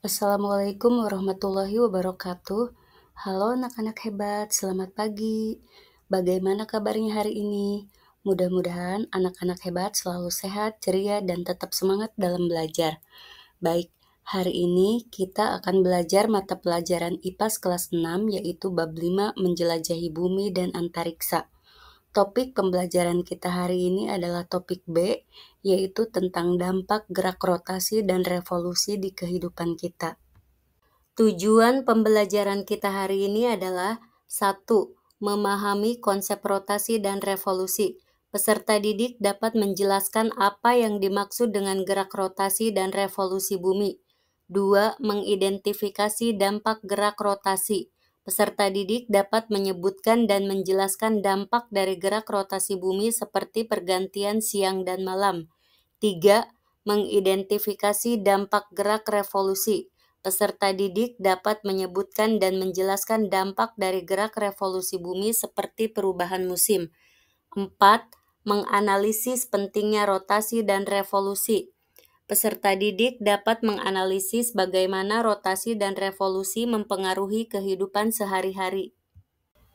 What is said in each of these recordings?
Assalamualaikum warahmatullahi wabarakatuh. Halo anak-anak hebat, selamat pagi. Bagaimana kabarnya hari ini? Mudah-mudahan anak-anak hebat selalu sehat, ceria, dan tetap semangat dalam belajar. Baik, hari ini kita akan belajar mata pelajaran IPAS kelas 6 yaitu bab 5 menjelajahi bumi dan antariksa. Topik pembelajaran kita hari ini adalah topik B, yaitu tentang dampak gerak rotasi dan revolusi di kehidupan kita. Tujuan pembelajaran kita hari ini adalah 1. Memahami konsep rotasi dan revolusi. Peserta didik dapat menjelaskan apa yang dimaksud dengan gerak rotasi dan revolusi bumi. 2. Mengidentifikasi dampak gerak rotasi. Peserta didik dapat menyebutkan dan menjelaskan dampak dari gerak rotasi bumi seperti pergantian siang dan malam. 3. Mengidentifikasi dampak gerak revolusi. Peserta didik dapat menyebutkan dan menjelaskan dampak dari gerak revolusi bumi seperti perubahan musim. 4. Menganalisis pentingnya rotasi dan revolusi. Peserta didik dapat menganalisis bagaimana rotasi dan revolusi mempengaruhi kehidupan sehari-hari.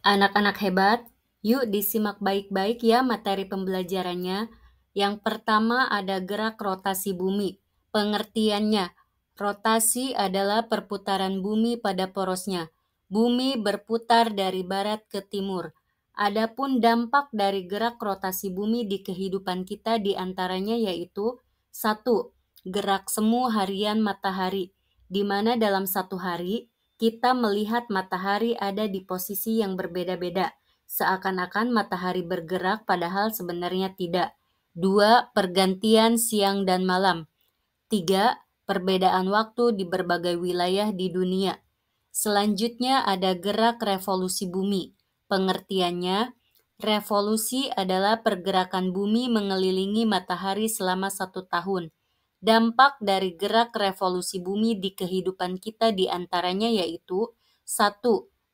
Anak-anak hebat, yuk disimak baik-baik ya materi pembelajarannya. Yang pertama ada gerak rotasi bumi. Pengertiannya, rotasi adalah perputaran bumi pada porosnya. Bumi berputar dari barat ke timur. Adapun dampak dari gerak rotasi bumi di kehidupan kita diantaranya yaitu 1. Gerak semu harian matahari, di mana dalam satu hari kita melihat matahari ada di posisi yang berbeda-beda, seakan-akan matahari bergerak padahal sebenarnya tidak. 2. Pergantian siang dan malam. 3. Perbedaan waktu di berbagai wilayah di dunia. Selanjutnya ada gerak revolusi bumi. Pengertiannya, revolusi adalah pergerakan bumi mengelilingi matahari selama 1 tahun. Dampak dari gerak revolusi bumi di kehidupan kita diantaranya yaitu 1.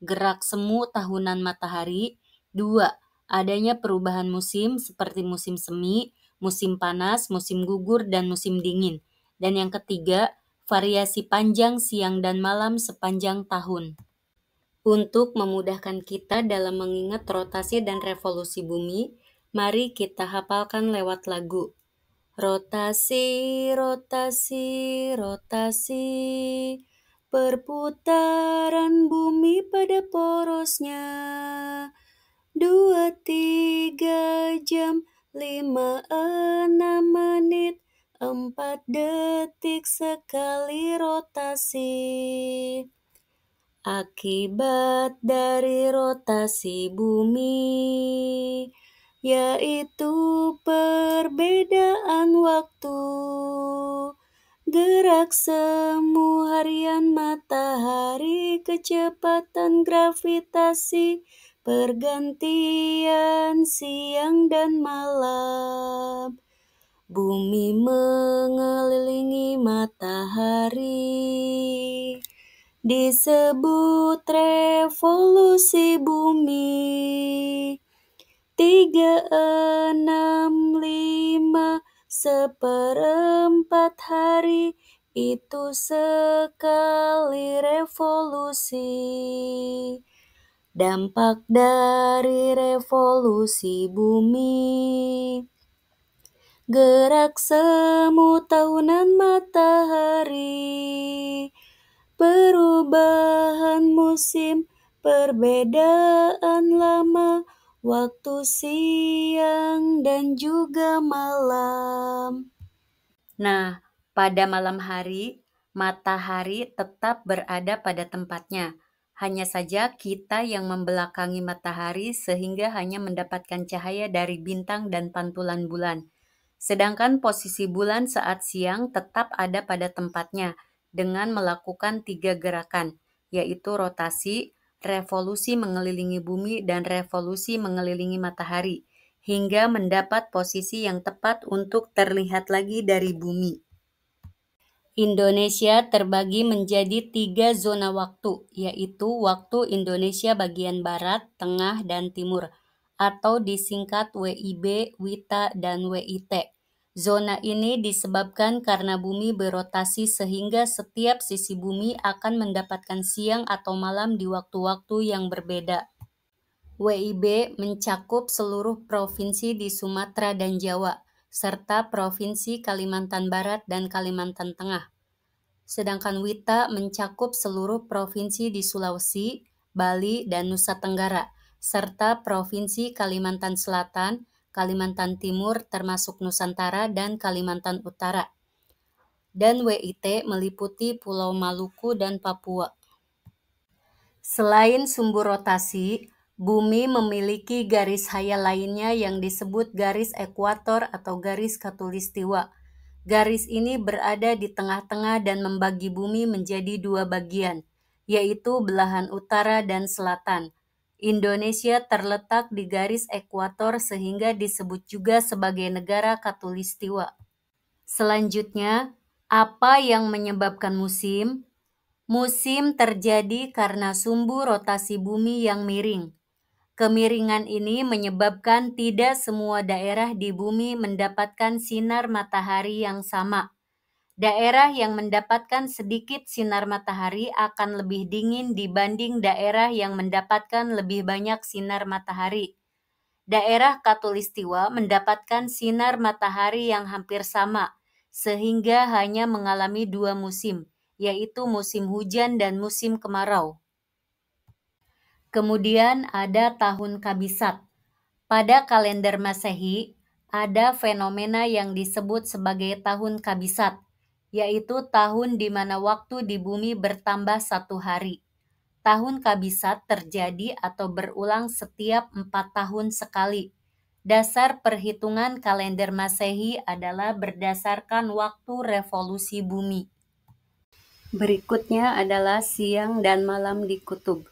Gerak semu tahunan matahari. 2. Adanya perubahan musim seperti musim semi, musim panas, musim gugur, dan musim dingin. Dan yang ketiga, variasi panjang siang dan malam sepanjang tahun. Untuk memudahkan kita dalam mengingat rotasi dan revolusi bumi, mari kita hafalkan lewat lagu. Rotasi, rotasi, rotasi, perputaran bumi pada porosnya. 2, 3 jam, 5, 6 menit, 4 detik sekali rotasi. Akibat dari rotasi bumi, yaitu perbedaan waktu, gerak semu harian matahari, kecepatan gravitasi, pergantian siang dan malam. Bumi mengelilingi matahari, disebut revolusi bumi. 3, 6, 5, 1/4 hari, itu sekali revolusi. Dampak dari revolusi bumi, gerak semu tahunan matahari, perubahan musim, perbedaan lama, waktu siang dan juga malam. Nah, pada malam hari, matahari tetap berada pada tempatnya. Hanya saja kita yang membelakangi matahari sehingga hanya mendapatkan cahaya dari bintang dan pantulan bulan. Sedangkan posisi bulan saat siang tetap ada pada tempatnya dengan melakukan 3 gerakan, yaitu rotasi, revolusi mengelilingi bumi, dan revolusi mengelilingi matahari, hingga mendapat posisi yang tepat untuk terlihat lagi dari bumi. Indonesia terbagi menjadi 3 zona waktu, yaitu waktu Indonesia bagian Barat, Tengah, dan Timur, atau disingkat WIB, WITA, dan WIT. Zona ini disebabkan karena bumi berotasi sehingga setiap sisi bumi akan mendapatkan siang atau malam di waktu-waktu yang berbeda. WIB mencakup seluruh provinsi di Sumatera dan Jawa, serta Provinsi Kalimantan Barat dan Kalimantan Tengah. Sedangkan WITA mencakup seluruh provinsi di Sulawesi, Bali, dan Nusa Tenggara, serta Provinsi Kalimantan Selatan, Kalimantan Timur termasuk Nusantara dan Kalimantan Utara. Dan WIT meliputi Pulau Maluku dan Papua. Selain sumbu rotasi, bumi memiliki garis hayal lainnya yang disebut garis ekuator atau garis khatulistiwa. Garis ini berada di tengah-tengah dan membagi bumi menjadi dua bagian, yaitu belahan utara dan selatan. Indonesia terletak di garis ekuator sehingga disebut juga sebagai negara khatulistiwa. Selanjutnya, apa yang menyebabkan musim? Musim terjadi karena sumbu rotasi bumi yang miring. Kemiringan ini menyebabkan tidak semua daerah di bumi mendapatkan sinar matahari yang sama. Daerah yang mendapatkan sedikit sinar matahari akan lebih dingin dibanding daerah yang mendapatkan lebih banyak sinar matahari. Daerah khatulistiwa mendapatkan sinar matahari yang hampir sama, sehingga hanya mengalami dua musim, yaitu musim hujan dan musim kemarau. Kemudian ada tahun kabisat. Pada kalender Masehi, ada fenomena yang disebut sebagai tahun kabisat, yaitu tahun di mana waktu di bumi bertambah 1 hari. Tahun kabisat terjadi atau berulang setiap 4 tahun sekali. Dasar perhitungan kalender Masehi adalah berdasarkan waktu revolusi bumi. Berikutnya adalah siang dan malam di kutub.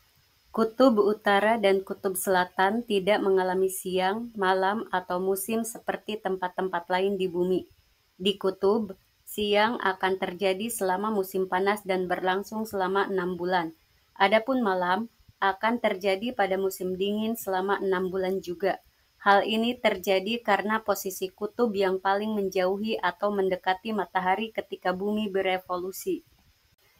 Kutub utara dan kutub selatan tidak mengalami siang, malam, atau musim seperti tempat-tempat lain di bumi. Di kutub, siang akan terjadi selama musim panas dan berlangsung selama 6 bulan. Adapun malam akan terjadi pada musim dingin selama 6 bulan juga. Hal ini terjadi karena posisi kutub yang paling menjauhi atau mendekati matahari ketika bumi berevolusi.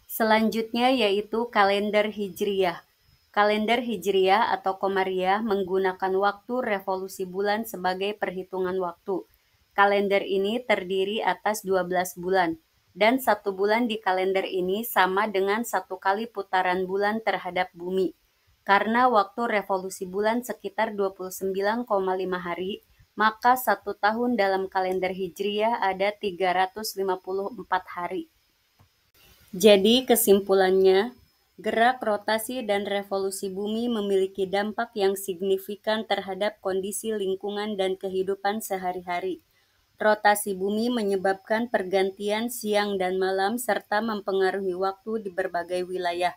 Selanjutnya yaitu kalender Hijriyah. Kalender Hijriyah atau Komariah menggunakan waktu revolusi bulan sebagai perhitungan waktu. Kalender ini terdiri atas 12 bulan, dan 1 bulan di kalender ini sama dengan 1 kali putaran bulan terhadap bumi. Karena waktu revolusi bulan sekitar 29,5 hari, maka 1 tahun dalam kalender Hijriyah ada 354 hari. Jadi kesimpulannya, gerak rotasi dan revolusi bumi memiliki dampak yang signifikan terhadap kondisi lingkungan dan kehidupan sehari-hari. Rotasi bumi menyebabkan pergantian siang dan malam serta mempengaruhi waktu di berbagai wilayah.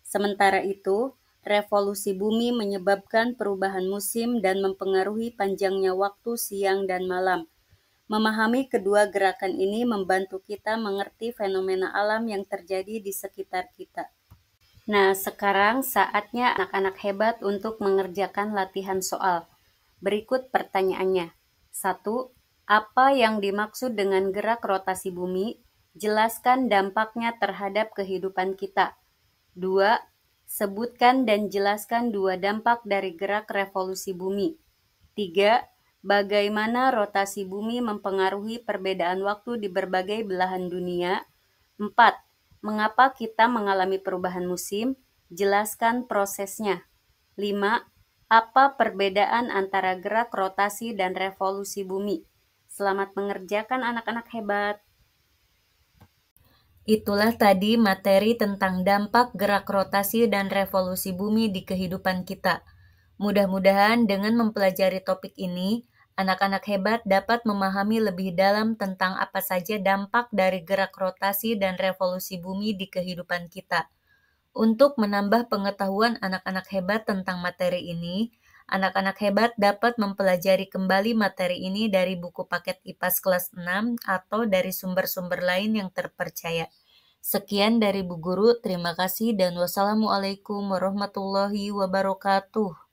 Sementara itu, revolusi bumi menyebabkan perubahan musim dan mempengaruhi panjangnya waktu siang dan malam. Memahami kedua gerakan ini membantu kita mengerti fenomena alam yang terjadi di sekitar kita. Nah, sekarang saatnya anak-anak hebat untuk mengerjakan latihan soal. Berikut pertanyaannya. 1. Apa yang dimaksud dengan gerak rotasi bumi? Jelaskan dampaknya terhadap kehidupan kita. 2. Sebutkan dan jelaskan 2 dampak dari gerak revolusi bumi. 3. Bagaimana rotasi bumi mempengaruhi perbedaan waktu di berbagai belahan dunia? 4. Mengapa kita mengalami perubahan musim? Jelaskan prosesnya. 5. Apa perbedaan antara gerak rotasi dan revolusi bumi? Selamat mengerjakan anak-anak hebat. Itulah tadi materi tentang dampak gerak rotasi dan revolusi bumi di kehidupan kita. Mudah-mudahan dengan mempelajari topik ini, anak-anak hebat dapat memahami lebih dalam tentang apa saja dampak dari gerak rotasi dan revolusi bumi di kehidupan kita. Untuk menambah pengetahuan anak-anak hebat tentang materi ini, anak-anak hebat dapat mempelajari kembali materi ini dari buku paket IPAS kelas 6 atau dari sumber-sumber lain yang terpercaya. Sekian dari Bu Guru, terima kasih dan wassalamualaikum warahmatullahi wabarakatuh.